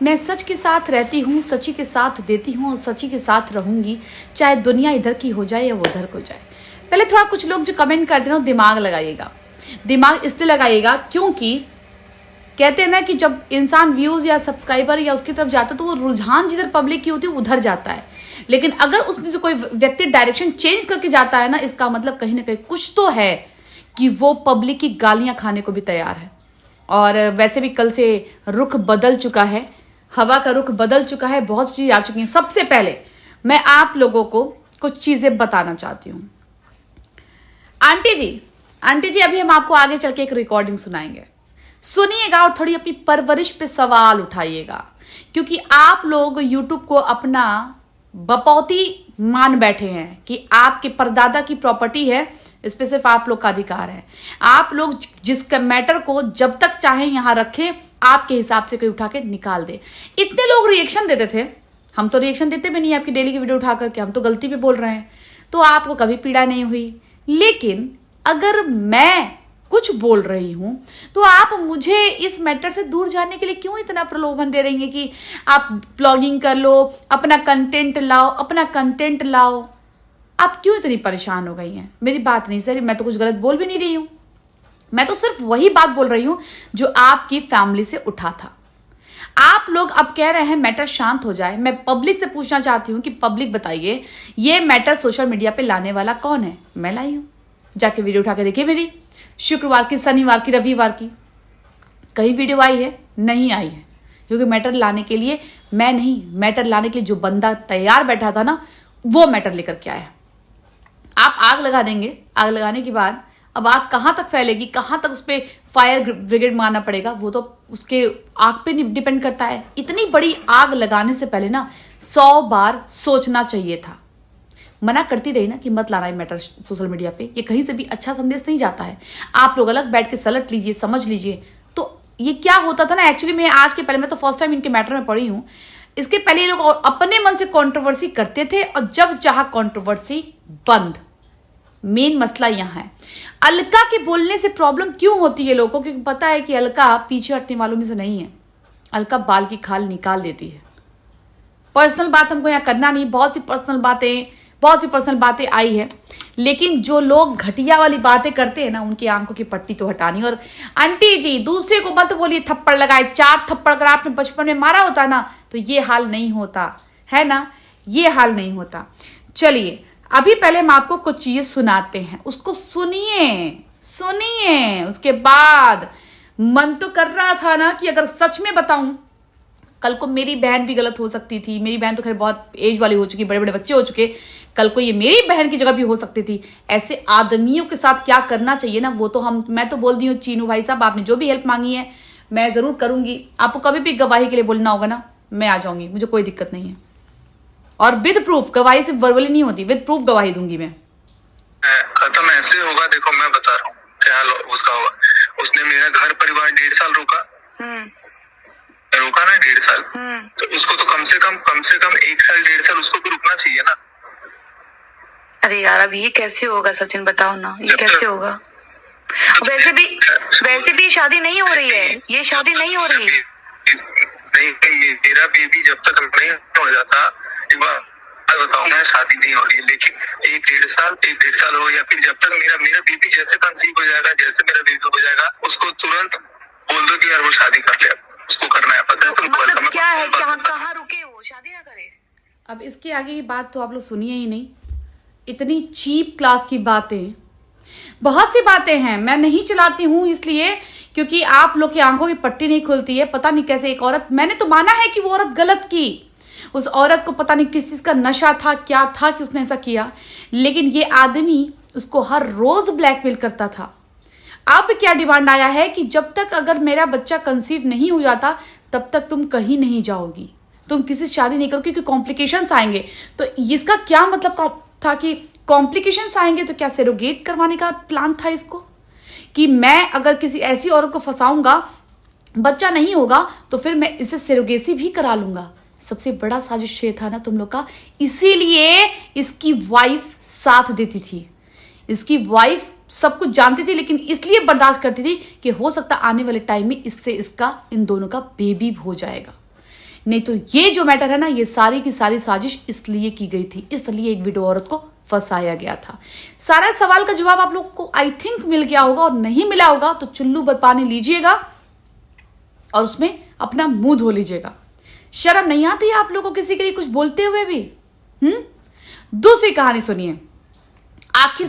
मैं सच के साथ रहती हूँ, सच्ची के साथ देती हूँ और सच्ची के साथ रहूंगी, चाहे दुनिया इधर की हो जाए या वो उधर को जाए। पहले थोड़ा कुछ लोग जो कमेंट करते हैं दिमाग लगाइएगा। दिमाग इसलिए लगाइएगा क्योंकि कहते हैं ना कि जब इंसान व्यूज या सब्सक्राइबर या उसकी तरफ जाता है तो वो रुझान जिधर पब्लिक की होती है उधर जाता है। लेकिन अगर उसमें से कोई व्यक्ति डायरेक्शन चेंज करके जाता है ना, इसका मतलब कहीं ना कहीं कुछ तो है कि वो पब्लिक की गालियां खाने को भी तैयार है। और वैसे भी कल से रुख बदल चुका है, हवा का रुख बदल चुका है, बहुत सी चीजें आ चुकी हैं। सबसे पहले मैं आप लोगों को कुछ चीजें बताना चाहती हूँ। आंटी जी अभी हम आपको आगे चल के एक रिकॉर्डिंग सुनाएंगे, सुनिएगा और थोड़ी अपनी परवरिश पे सवाल उठाइएगा, क्योंकि आप लोग यूट्यूब को अपना बपौती मान बैठे हैं कि आपके परदादा की प्रॉपर्टी है, इस पे सिर्फ आप लोग का अधिकार है। आप लोग जिस मैटर को जब तक चाहे यहां रखें, आपके हिसाब से कोई उठा के निकाल दे। इतने लोग रिएक्शन देते थे, हम तो रिएक्शन देते भी नहीं आपकी डेली की वीडियो उठा करके, हम तो गलती भी बोल रहे हैं, तो आपको कभी पीड़ा नहीं हुई। लेकिन अगर मैं कुछ बोल रही हूं तो आप मुझे इस मैटर से दूर जाने के लिए क्यों इतना प्रलोभन दे रही हैं कि आप ब्लॉगिंग कर लो, अपना कंटेंट लाओ, अपना कंटेंट लाओ। आप क्यों इतनी परेशान हो गई हैं? मेरी बात नहीं सर, मैं तो कुछ गलत बोल भी नहीं रही हूं, मैं तो सिर्फ वही बात बोल रही हूं जो आपकी फैमिली से उठा था। आप लोग अब कह रहे हैं मैटर शांत हो जाए। मैं पब्लिक से पूछना चाहती हूं कि पब्लिक बताइए, ये मैटर सोशल मीडिया पे लाने वाला कौन है? मैं लाई हूं। जाके वीडियो उठा के देखिए मेरी, शुक्रवार की, शनिवार की, रविवार की। कहीं वीडियो आई है? नहीं आई है, क्योंकि मैटर लाने के लिए मैं नहीं, मैटर लाने के लिए जो बंदा तैयार बैठा था ना, वो मैटर लेकर के आया। आप आग लगा देंगे, आग लगाने के बाद अब आग कहां तक फैलेगी, कहां तक उस पर फायर ब्रिगेड मारना पड़ेगा, वो तो उसके आग पे डिपेंड करता है। इतनी बड़ी आग लगाने से पहले ना 100 बार सोचना चाहिए था। मना करती रही ना कि मत लाना ये मैटर सोशल मीडिया पे, ये कहीं से भी अच्छा संदेश नहीं जाता है। आप लोग अलग बैठ के सलट लीजिए, समझ लीजिए। तो ये क्या होता था ना, एक्चुअली मैं आज के पहले, मैं तो फर्स्ट टाइम इनके मैटर में पढ़ी हूं, इसके पहले ये लोग अपने मन से कंट्रोवर्सी करते थे और जब चाहा कंट्रोवर्सी बंद। मेन मसला यहां है, अलका के बोलने से प्रॉब्लम क्यों होती है लोगों को, क्योंकि पता है कि अलका पीछे हटने वालों में से नहीं है। अलका बाल की खाल निकाल देती है। पर्सनल बात हमको यहाँ करना नहीं, बहुत सी पर्सनल बातें आई है, लेकिन जो लोग घटिया वाली बातें करते हैं ना, उनकी आंखों की पट्टी तो हटानी। और आंटी जी दूसरे को मत बोलिए थप्पड़ लगाए, 4 थप्पड़ अगर आपने बचपन में मारा होता ना तो ये हाल नहीं होता है ना, ये हाल नहीं होता। चलिए अभी पहले हम आपको कुछ चीजें सुनाते हैं, उसको सुनिए। उसके बाद मन तो कर रहा था ना कि अगर सच में बताऊं, कल को मेरी बहन भी गलत हो सकती थी। मेरी बहन तो खैर बहुत एज वाली हो चुकी, बड़े बड़े बच्चे हो चुके, कल को ये मेरी बहन की जगह भी हो सकती थी। ऐसे आदमियों के साथ क्या करना चाहिए ना, वो तो मैं तो बोल दी हूँ चीनू भाई साहब, आपने जो भी हेल्प मांगी है मैं जरूर करूंगी। आपको कभी भी गवाही के लिए बोलना होगा ना, मैं आ जाऊंगी, मुझे कोई दिक्कत नहीं है। और विद प्रूफ, गवाही सिर्फ वर्बली नहीं होती, विद प्रूफ गवाही दूंगी मैं। खत्म ऐसे होगा, देखो मैं बता रहा हूँ क्या हाल उसका होगा। उसने मेरा घर परिवार 1.5 साल रोका ना, 1.5 साल। तो उसको तो कम से कम 1 साल 1.5 साल उसको भी रुकना चाहिए ना। अरे यार अब ये कैसे होगा सचिन, बताओ ना, ये कैसे होगा? वैसे भी शादी नहीं हो रही है, ये शादी नहीं हो रही। नहीं, मेरा बेबी जब तक नहीं हो जाता, एक बार बताओ, मैं शादी नहीं हो रही है, लेकिन 1.5 साल हो, या फिर जब तक मेरा बेबी जैसे कंसीव हो जाएगा, जैसे मेरा बेबी हो जाएगा, उसको तुरंत बोल दो कि यार वो शादी कर ले, उसको करना है। पता है तुमको मतलब क्या है, कहाँ रुके वो, शादी ना करे? अब इसके आगे की बात तो आप लोग सुनिए ही नहीं, इतनी चीप क्लास की बातें, बहुत सी बातें हैं। मैं नहीं चलाती हूं इसलिए क्योंकि आप लोग की आंखों की पट्टी नहीं खुलती है। पता नहीं कैसे एक औरत, मैंने तो माना है कि वो औरत गलत की, उस औरत को पता नहीं किस चीज का नशा था, क्या था कि उसने ऐसा किया, लेकिन ये आदमी उसको हर रोज ब्लैकमेल करता था। अब क्या डिमांड आया है कि जब तक अगर मेरा बच्चा कंसीव नहीं हो जाता तब तक तुम कहीं नहीं जाओगी, तुम किसी से शादी नहीं करो क्योंकि कॉम्प्लिकेशंस आएंगे। तो इसका क्या मतलब था कि कॉम्प्लिकेशंस आएंगे, तो क्या सेरोगेट करवाने का प्लान था इसको, कि मैं अगर किसी ऐसी औरत को फंसाऊंगा, बच्चा नहीं होगा तो फिर मैं इसे सेरोगेसी भी करा लूंगा। सबसे बड़ा साजिश ये था ना तुम लोग का, इसीलिए इसकी वाइफ साथ देती थी। इसकी वाइफ सब कुछ जानती थी, लेकिन इसलिए बर्दाश्त करती थी कि हो सकता आने वाले टाइम में इससे इन दोनों का बेबी हो जाएगा। नहीं तो ये जो मैटर है ना, ये सारी की सारी साजिश इसलिए की गई थी, इसलिए एक विडो औरत को फंसाया गया था। सारा सवाल का जवाब आप लोगों को आई थिंक मिल गया होगा, और नहीं मिला होगा तो चुल्लू भर पानी लीजिएगा और उसमें अपना मुंह धो लीजिएगा। शर्म नहीं आती आप लोगों को किसी के लिए कुछ बोलते हुए भी? दूसरी कहानी सुनिए। आखिर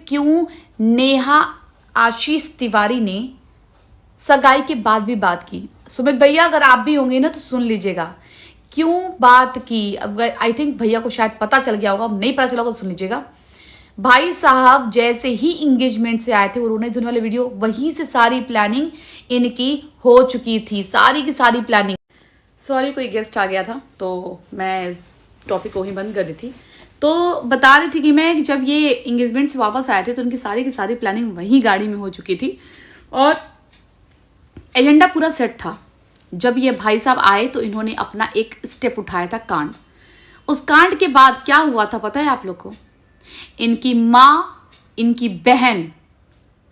क्यों नेहा आशीष तिवारी ने सगाई के बाद भी बात की? सुमित भैया अगर आप भी होंगे ना तो सुन लीजिएगा क्यों बात की। आई थिंक भैया को शायद पता चल गया होगा, नहीं पता चला होगा तो सुन लीजिएगा। भाई साहब जैसे ही एंगेजमेंट से आए थे वो रोने धोने वाले वीडियो, वहीं से सारी प्लानिंग इनकी हो चुकी थी, सारी की सारी प्लानिंग। सॉरी कोई गेस्ट आ गया था तो मैं इस टॉपिक को ही बंद कर दी थी। तो बता रही थी कि मैं जब ये एंगेजमेंट से वापस आए थे तो उनकी सारी की सारी प्लानिंग वहीं गाड़ी में हो चुकी थी और एजेंडा पूरा सेट था। जब ये भाई साहब आए तो इन्होंने अपना एक स्टेप उठाया था, कांड। उस कांड के बाद क्या हुआ था पता है आप लोग को? इनकी माँ, इनकी बहन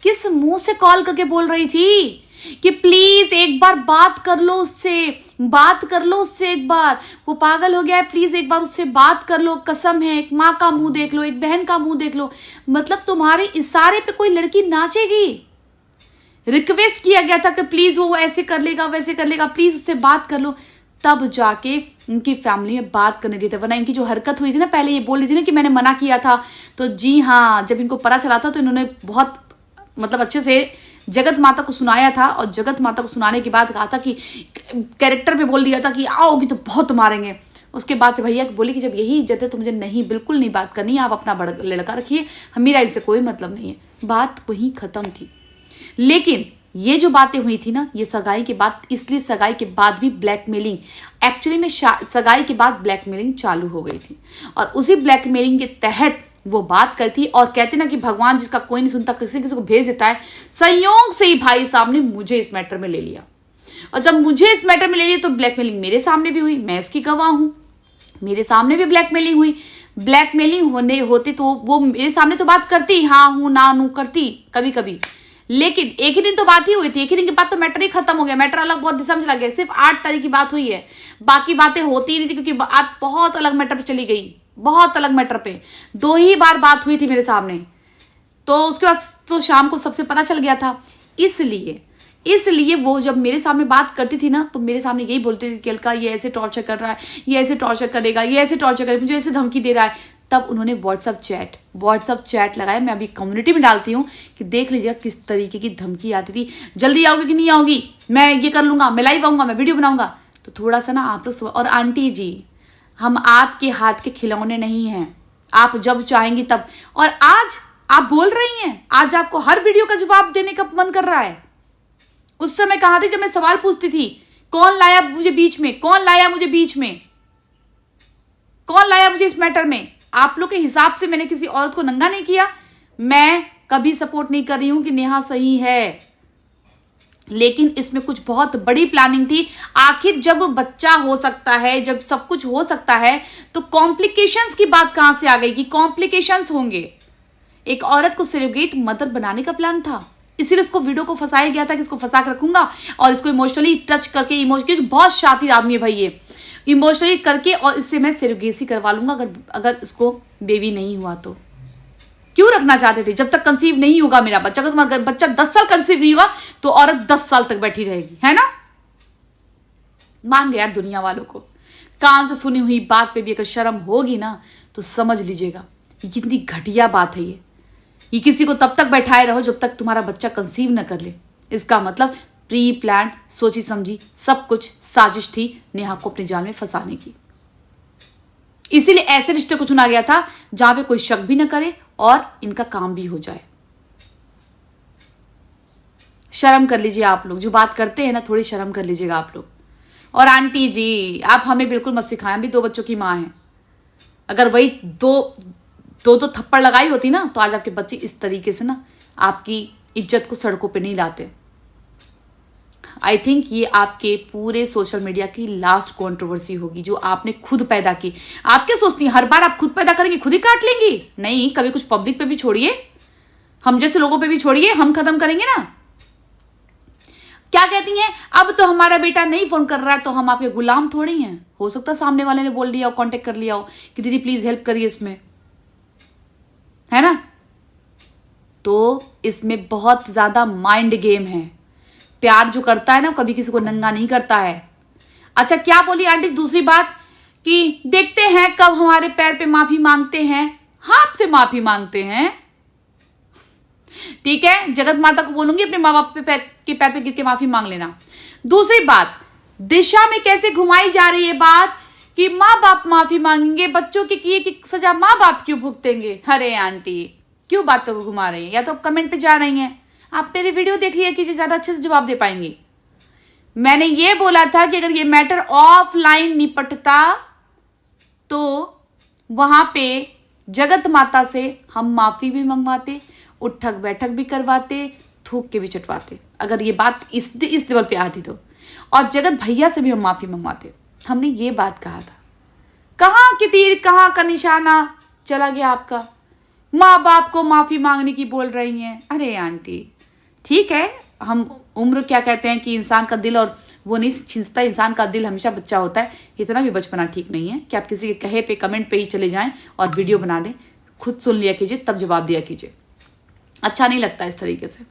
किस मुंह से कॉल करके बोल रही थी कि प्लीज एक बार बात कर लो उससे एक बार, वो पागल हो गया है, प्लीज एक बार उससे बात कर लो, कसम है, एक माँ का मुंह देख लो, एक बहन का मुंह देख लो। मतलब तुम्हारे इशारे पे कोई लड़की नाचेगी? रिक्वेस्ट किया गया था कि प्लीज वो ऐसे कर लेगा वैसे कर लेगा, प्लीज उससे बात कर लो, तब जाके इनकी फैमिली में बात करने दिया था। वरना इनकी जो हरकत हुई थी ना, पहले ये बोल रही थी ना कि मैंने मना किया था, तो जी हाँ, जब इनको पता चला था तो इन्होंने बहुत मतलब अच्छे से जगत माता को सुनाया था और जगत माता को सुनाने के बाद कहा था कि कैरेक्टर में बोल दिया था कि आओगी तो बहुत मारेंगे। उसके बाद से भैया बोली कि जब यही इज्जत है तो मुझे नहीं, बिल्कुल नहीं बात करनी है, आप अपना बड़ा लड़का रखिए, मेरा इनसे कोई मतलब नहीं है। बात वहीं खत्म थी। लेकिन ये जो बातें हुई थी ना, ये सगाई के बाद, इसलिए सगाई के बाद भी ब्लैकमेलिंग, एक्चुअली में सगाई के बाद ब्लैकमेलिंग चालू हो गई थी और उसी ब्लैकमेलिंग के तहत वो बात करती और कहते ना कि भगवान जिसका कोई नहीं सुनता किसी किसी को भेज देता है। संयोग से ही भाई साहब ने मुझे इस मैटर में ले लिया और जब मुझे इस मैटर में ले लिया तो ब्लैकमेलिंग मेरे सामने भी हुई, मैं उसकी गवाह हूं, मेरे सामने भी ब्लैकमेलिंग हुई। ब्लैकमेलिंग होती तो वो मेरे सामने तो बात करती, हाँ हूं ना नू करती कभी कभी, लेकिन एक ही दिन तो बात ही हुई थी। एक ही दिन के बाद तो मैटर ही खत्म हो गया, मैटर अलग बहुत दिशा में चला गया। सिर्फ 8 तारीख की बात हुई है, बाकी बातें होती ही नहीं थी क्योंकि बात बहुत अलग मैटर पे चली गई, बहुत अलग मैटर पे 2 ही बार बात हुई थी मेरे सामने। तो उसके बाद तो शाम को सबसे पता चल गया था। इसलिए वो जब मेरे सामने बात करती थी ना तो मेरे सामने यही बोलती थी कि अलका ये ऐसे टॉर्चर कर रहा है, ये ऐसे टॉर्चर करेगा, ये ऐसे टॉर्चर करेगा, मुझे ऐसे धमकी दे रहा है। तब उन्होंने व्हाट्सअप चैट लगाया, मैं अभी कम्युनिटी में डालती हूँ कि देख लीजिएगा किस तरीके की धमकी आती थी। जल्दी आओगी कि नहीं आओगी, मैं ये कर लूंगा, मैं लाइव आऊंगा, मैं वीडियो बनाऊंगा। तो थोड़ा सा ना आप लोग, और आंटी जी हम आपके हाथ के खिलौने नहीं हैं, आप जब चाहेंगी तब। और आज आप बोल रही हैं, आज आपको हर वीडियो का जवाब देने का मन कर रहा है। उस समय कहा थी जब मैं सवाल पूछती थी कौन लाया मुझे बीच में, कौन लाया मुझे इस मैटर में। आप लोग के हिसाब से मैंने किसी औरत को नंगा नहीं किया। मैं कभी सपोर्ट नहीं कर रही हूं कि नेहा सही है, लेकिन इसमें कुछ बहुत बड़ी प्लानिंग थी। आखिर जब बच्चा हो सकता है, जब सब कुछ हो सकता है, तो कॉम्प्लिकेशंस की बात कहां से आ गई कि कॉम्प्लिकेशंस होंगे। एक औरत को सरोगेट मदर बनाने का प्लान था, इसीलिए उसको वीडियो को फंसाया गया था कि इसको फंसा कर रखूंगा और इसको इमोशनली टच करके, क्योंकि बहुत शातिर आदमी है भाई ये, इमोशनली करके और इससे मैं सरोगेसी करवा लूंगा अगर इसको बेबी नहीं हुआ तो। क्यों रखना चाहते थे? जब तक कंसीव नहीं होगा मेरा बच्चा, अगर तुम्हारा बच्चा 10 साल कंसीव नहीं होगा तो औरत 10 साल तक बैठी रहेगी, है ना। मान गया यार दुनिया वालों को। कान से सुनी हुई बात पे भी अगर शर्म होगी ना तो समझ लीजिएगा ये कितनी घटिया बात है। ये किसी को तब तक बैठाए रहो जब तक तुम्हारा बच्चा कंसीव न कर ले। इसका मतलब प्री प्लान, सोची समझी सब कुछ साजिश थी नेहा को अपने जाल में फंसाने की। इसीलिए ऐसे रिश्ते को चुना गया था जहां पे कोई शक भी न करे और इनका काम भी हो जाए। शर्म कर लीजिए आप लोग जो बात करते हैं ना, थोड़ी शर्म कर लीजिएगा आप लोग। और आंटी जी आप हमें बिल्कुल मत सिखाएं, हम भी 2 बच्चों की मां हैं। अगर वही दो थप्पड़ लगाई होती ना तो आज आपके बच्चे इस तरीके से ना आपकी इज्जत को सड़कों पे नहीं लाते। आई थिंक ये आपके पूरे सोशल मीडिया की लास्ट कंट्रोवर्सी होगी जो आपने खुद पैदा की। आप क्या सोचती हैं हर बार आप खुद पैदा करेंगी खुद ही काट लेंगी? नहीं, कभी कुछ पब्लिक पे भी छोड़िए, हम जैसे लोगों पे भी छोड़िए, हम खत्म करेंगे ना। क्या कहती हैं, अब तो हमारा बेटा नहीं फोन कर रहा है तो हम आपके गुलाम थोड़ी हैं। हो सकता है सामने वाले ने बोल दिया हो, कांटेक्ट कर लिया हो कि दीदी प्लीज हेल्प करिए इसमें, है ना। तो इसमें बहुत ज्यादा माइंड गेम है। प्यार जो करता है ना कभी किसी को नंगा नहीं करता है। अच्छा क्या बोली आंटी दूसरी बात कि देखते हैं कब हमारे पैर पे माफी मांगते हैं। हाँ आपसे माफी मांगते हैं, ठीक है। जगत माता को बोलूंगी अपने माँ बाप के पैर पे गिर के माफी मांग लेना। दूसरी बात, दिशा में कैसे घुमाई जा रही है बात कि माँ बाप माफी मांगेंगे, बच्चों के किए की सजा माँ बाप क्यों भुगतेंगे। अरे आंटी क्यों बातों को घुमा रही है, या तो कमेंट पे जा रही हैं। आप मेरी वीडियो देख लिया कीजिए, ज्यादा अच्छे से जवाब दे पाएंगे। मैंने ये बोला था कि अगर ये मैटर ऑफलाइन निपटता तो वहां पे जगत माता से हम माफी भी मंगवाते, उठक बैठक भी करवाते, थूक के भी चटवाते, अगर ये बात इस लेवल पे आती तो। और जगत भैया से भी हम माफी मंगवाते। हमने ये बात कहा था। कहाँ की तीर कहाँ का निशाना चला गया आपका। माँ बाप को माफी मांगने की बोल रही हैं। अरे आंटी ठीक है, हम उम्र क्या कहते हैं कि इंसान का दिल और वो नहीं छीनता, इंसान का दिल हमेशा बच्चा होता है। इतना भी बचपना ठीक नहीं है कि आप किसी के कहे पे कमेंट पे ही चले जाएं और वीडियो बना दें। खुद सुन लिया कीजिए तब जवाब दिया कीजिए, अच्छा नहीं लगता इस तरीके से।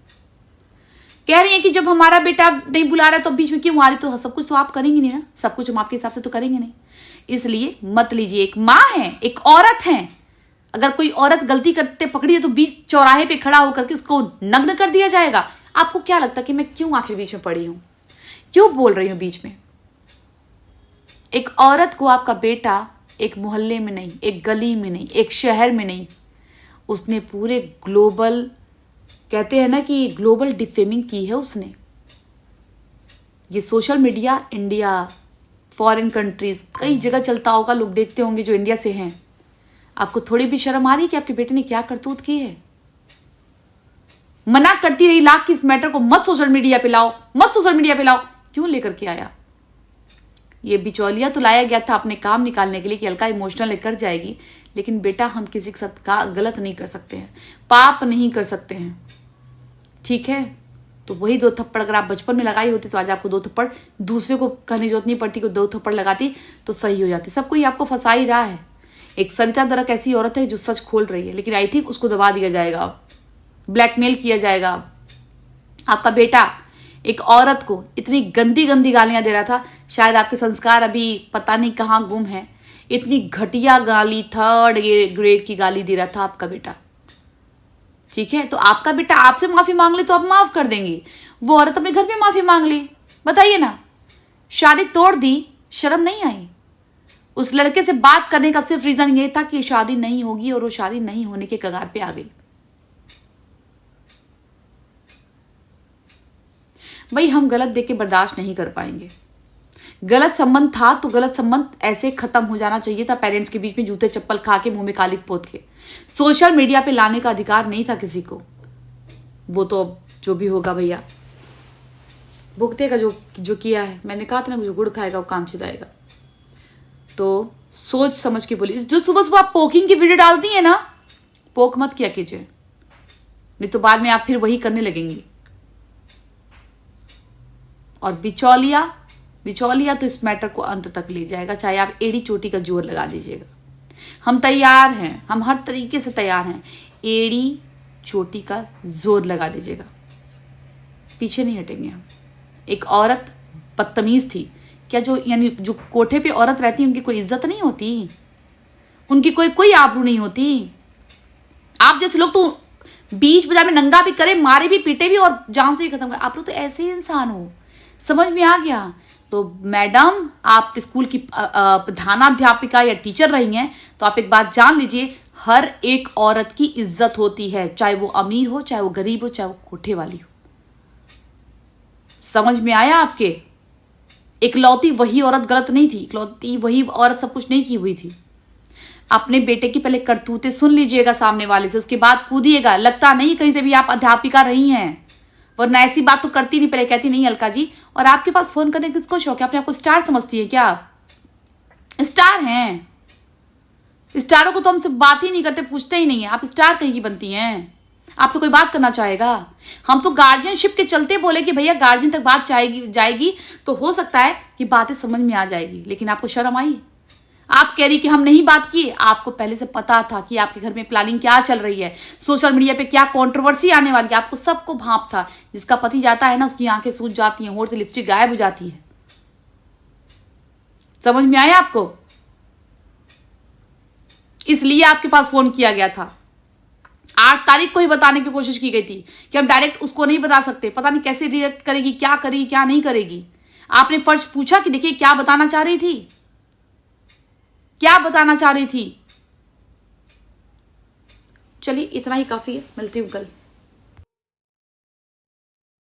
कह रही है कि जब हमारा बेटा नहीं बुला रहा है तो बीच में क्यों आ रही, तो सब कुछ तो आप करेंगे नहीं ना, सब कुछ हम आपके हिसाब से तो करेंगे नहीं, इसलिए मत लीजिए। एक माँ है, एक औरत है, अगर कोई औरत गलती करते पकड़ी है तो बीच चौराहे पे खड़ा होकर के उसको नग्न कर दिया जाएगा। आपको क्या लगता है कि मैं क्यों आखिर बीच में पड़ी हूं, क्यों बोल रही हूं बीच में। एक औरत को आपका बेटा एक मोहल्ले में नहीं, एक गली में नहीं, एक शहर में नहीं, उसने पूरे ग्लोबल कहते हैं ना कि ग्लोबल डिफेमिंग की है उसने। ये social media India, foreign countries, कई जगह चलता होगा, लोग देखते होंगे जो इंडिया से हैं। आपको थोड़ी भी शर्म आ रही कि आपके बेटे ने क्या करतूत की है। मना करती रही लाख की इस मैटर को मत सोशल मीडिया पे लाओ, मत सोशल मीडिया पे लाओ, क्यों लेकर के आया। ये बिचौलिया तो लाया गया था अपने काम निकालने के लिए कि हल्का इमोशनल लेकर जाएगी, लेकिन बेटा हम किसी के साथ का गलत नहीं कर सकते हैं, पाप नहीं कर सकते हैं, ठीक है। तो वही 2 थप्पड़ अगर आप बचपन में लगाई होती तो आज आपको 2 थप्पड़ दूसरे को कहने जरूरत नहीं पड़ती, को 2 थप्पड़ लगाती तो सही हो जाती। सब कोई आपको फंसा ही रहा है। एक सरिता दरक ऐसी औरत है जो सच खोल रही है, लेकिन आई थिंक उसको दबा दिया जाएगा, ब्लैकमेल किया जाएगा। आपका बेटा एक औरत को इतनी गंदी गंदी गालियां दे रहा था, शायद आपके संस्कार अभी पता नहीं कहाँ गुम है। इतनी घटिया गाली, 3rd ग्रेड की गाली दे रहा था आपका बेटा, ठीक है। तो आपका बेटा आपसे माफी मांग ले तो आप माफ कर देंगे, वो औरत अपने घर में माफी मांग ली, बताइए ना। शादी तोड़ दी, शर्म नहीं आई। उस लड़के से बात करने का सिर्फ रीजन ये था कि शादी नहीं होगी, और वो शादी नहीं होने के कगार पे आ गई। भाई हम गलत देख के बर्दाश्त नहीं कर पाएंगे। गलत संबंध था तो गलत संबंध ऐसे खत्म हो जाना चाहिए था, पेरेंट्स के बीच में जूते चप्पल खा के, मुंह में काली पोत के। सोशल मीडिया पे लाने का अधिकार नहीं था किसी को। वो तो जो भी होगा भैया भुगतेगा जो किया है। मैंने कहा था ना, जो गुड़ खाएगा वो कान छिदाएगा। तो सोच समझ के बोली। जो सुबह सुबह आप पोकिंग की वीडियो डालती है ना, पोक मत किया कीजिए, नहीं तो बाद में आप फिर वही करने लगेंगी। और बिचौलिया तो इस मैटर को अंत तक ले जाएगा, चाहे आप एड़ी चोटी का जोर लगा दीजिएगा। हम तैयार हैं, हम हर तरीके से तैयार हैं, एड़ी चोटी का जोर लगा दीजिएगा, पीछे नहीं हटेंगे हम। एक औरत बदतमीज थी क्या, जो यानी जो कोठे पे औरत रहती है उनकी कोई इज्जत नहीं होती, उनकी कोई आबरू नहीं होती। आप जैसे लोग तो बीच बाजार में नंगा भी करे, मारे भी, पीटे भी और जान से भी खत्म करे। आप लोग तो ऐसे ही इंसान हो, समझ में आ गया। तो मैडम आप स्कूल की प्रधानाध्यापिका या टीचर रही हैं तो आप एक बात जान लीजिए, हर एक औरत की इज्जत होती है, चाहे वो अमीर हो, चाहे वो गरीब हो, चाहे वो कोठे वाली हो। समझ में आया आपके। इकलौती वही औरत गलत नहीं थी, इकलौती वही औरत सब कुछ नहीं की हुई थी। अपने बेटे की पहले करतूतें सुन लीजिएगा सामने वाले से, उसके बाद कूदिएगा। लगता नहीं कहीं से भी आप अध्यापिका रही हैं, वरना ऐसी बात तो करती नहीं, पहले कहती नहीं अलका जी। और आपके पास फोन करने किसको शौक है, अपने आपको स्टार समझती है क्या? स्टार हैं, स्टारों को तो हमसे बात ही नहीं करते, पूछते ही नहीं है। आप स्टार कहीं की बनती हैं? आपसे कोई बात करना चाहेगा? हम तो गार्जियनशिप के चलते बोले कि भैया गार्जियन तक बात जाएगी तो हो सकता है कि बातें समझ में आ जाएगी, लेकिन आपको शर्म आई? आप कह रही कि हम नहीं बात की। आपको पहले से पता था कि आपके घर में प्लानिंग क्या चल रही है, सोशल मीडिया पे क्या कंट्रोवर्सी आने वाली है, आपको सबको भांप था। जिसका पति जाता है ना, उसकी आंखें सूज जाती हैं, होठ से लिपस्टिक गायब हो जाती है। समझ में आया आपको? इसलिए आपके पास फोन किया गया था। 8 तारीख को ही बताने की कोशिश की गई थी कि हम डायरेक्ट उसको नहीं बता सकते, पता नहीं कैसे रिएक्ट करेगी, क्या करेगी क्या नहीं करेगी। आपने फर्ज पूछा कि देखिए क्या बताना चाह रही थी, क्या बताना चाह रही थी। चलिए इतना ही काफी है, मिलती हूं कल।